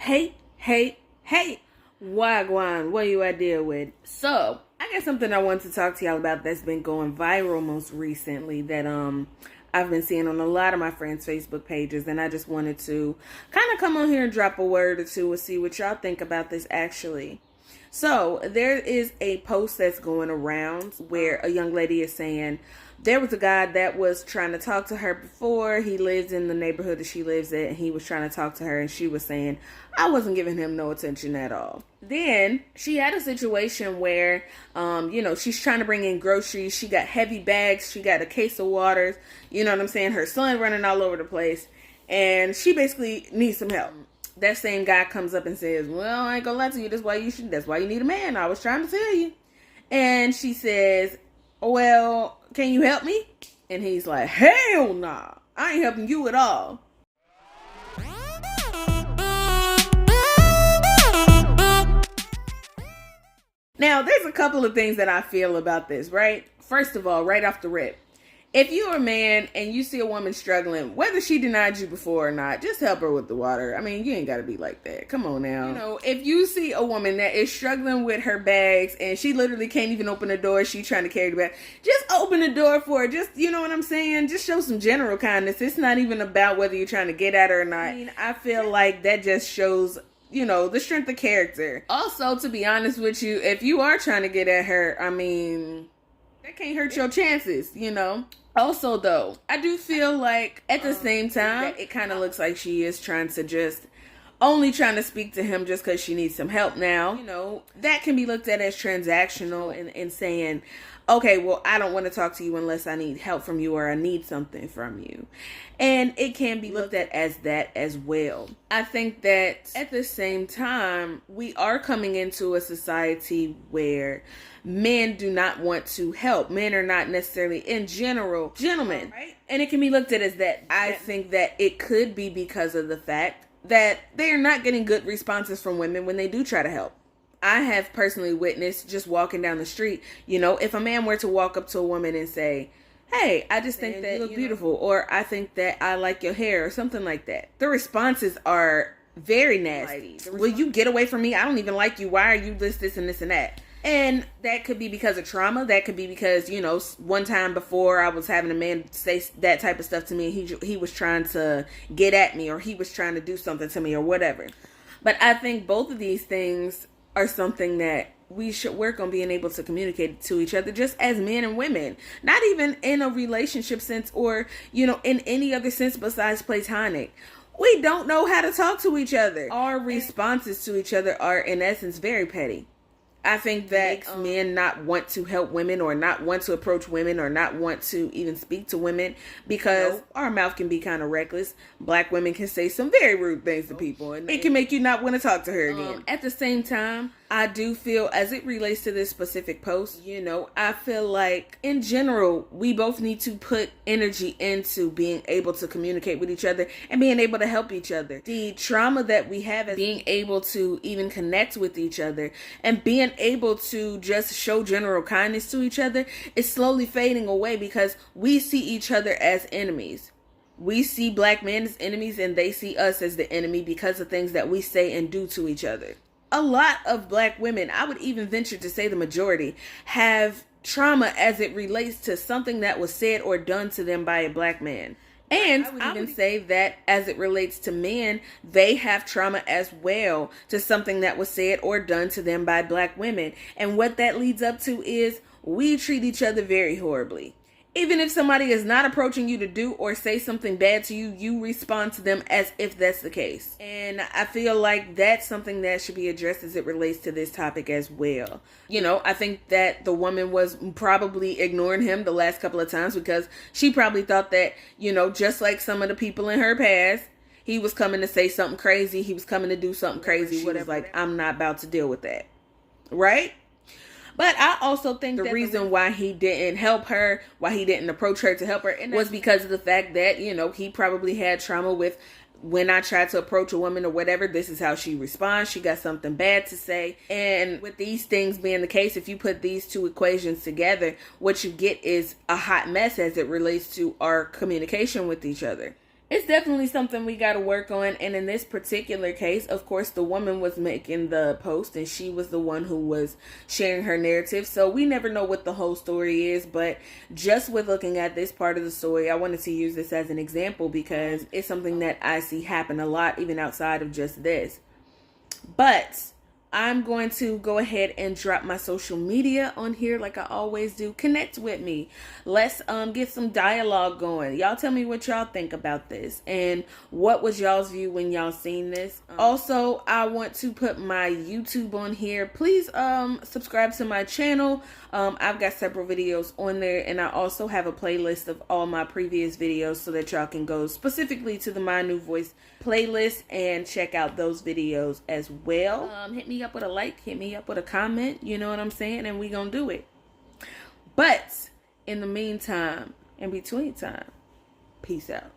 Hey, Wagwan, what you I deal with? So, I got something I want to talk to y'all about that's been going viral most recently that I've been seeing on a lot of my friends' Facebook pages, and I just wanted to kind of come on here and drop a word or two and see what y'all think about this actually. So, there is a post that's going around where a young lady is saying there was a guy that was trying to talk to her before. He lives in the neighborhood that she lives in, and he was trying to talk to her, and she was saying, I wasn't giving him no attention at all. Then she had a situation where, she's trying to bring in groceries. She got heavy bags. She got a case of waters. You know what I'm saying? Her son running all over the place, and she basically needs some help. That same guy comes up and says, well, I ain't gonna lie to you. That's why you need a man. I was trying to tell you. And she says, well, can you help me? And he's like, hell nah. I ain't helping you at all. Now, there's a couple of things that I feel about this, right? First of all, right off the rip, if you're a man and you see a woman struggling, whether she denied you before or not, just help her with the water. I mean, you ain't got to be like that. Come on now. If you see a woman that is struggling with her bags and she literally can't even open the door, she's trying to carry the bag, just open the door for her. Just, you know what I'm saying? Just show some general kindness. It's not even about whether you're trying to get at her or not. I mean, I feel like that just shows the strength of character. Also, to be honest with you, if you are trying to get at her, I mean, that can't hurt your chances, Also, though, I do feel like at the same time, it kind of looks like she is trying to speak to him just because she needs some help now. That can be looked at as transactional and saying, okay, well, I don't want to talk to you unless I need help from you or I need something from you. And it can be looked at as that as well. I think that at the same time, we are coming into a society where men do not want to help. Men are not necessarily, in general, gentlemen. Right? And it can be looked at as that. I think that it could be because of the fact that they are not getting good responses from women when they do try to help. I have personally witnessed just walking down the street, if a man were to walk up to a woman and say, hey, I just think that you look beautiful, or I think that I like your hair, or something like that. The responses are very nasty. Will you get away from me? I don't even like you. Why are you this, and this, and that? And that could be because of trauma. That could be because, one time before I was having a man say that type of stuff to me. He was trying to get at me, or he was trying to do something to me, or whatever. But I think both of these things are something that we should work on being able to communicate to each other just as men and women. Not even in a relationship sense or, in any other sense besides platonic. We don't know how to talk to each other. Our responses to each other are, in essence, very petty. I think that makes men not want to help women or not want to approach women or not want to even speak to women because our mouth can be kind of reckless. Black women can say some very rude things to people and it can make you not want to talk to her again. At the same time, I do feel as it relates to this specific post, I feel like in general, we both need to put energy into being able to communicate with each other and being able to help each other. The trauma that we have as being able to even connect with each other and being able to just show general kindness to each other is slowly fading away because we see each other as enemies. We see black men as enemies and they see us as the enemy because of things that we say and do to each other. A lot of black women, I would even venture to say the majority, have trauma as it relates to something that was said or done to them by a black man. And I would even say that as it relates to men, they have trauma as well to something that was said or done to them by black women. And what that leads up to is we treat each other very horribly. Even if somebody is not approaching you to do or say something bad to you, you respond to them as if that's the case. And I feel like that's something that should be addressed as it relates to this topic as well. I think that the woman was probably ignoring him the last couple of times because she probably thought that, just like some of the people in her past, he was coming to say something crazy. He was coming to do something crazy. She was like, I'm not about to deal with that. Right? But I also think the reason why he didn't help her, why he didn't approach her to help her, was because of the fact that, he probably had trauma with when I tried to approach a woman or whatever, this is how she responds. She got something bad to say. And with these things being the case, if you put these two equations together, what you get is a hot mess as it relates to our communication with each other. It's definitely something we got to work on. And in this particular case, of course, the woman was making the post and she was the one who was sharing her narrative. So we never know what the whole story is. But just with looking at this part of the story, I wanted to use this as an example because it's something that I see happen a lot, even outside of just this. But I'm going to go ahead and drop my social media on here like I always do. Connect with me. Let's get some dialogue going. Y'all tell me what y'all think about this and what was y'all's view when y'all seen this. Also, I want to put my YouTube on here. Please subscribe to my channel. I've got several videos on there, and I also have a playlist of all my previous videos so that y'all can go specifically to the My New Voice playlist and check out those videos as well. Hit me up with a like, hit me up with a comment, you know what I'm saying, and we gonna do it. But in the meantime, in between time, peace out.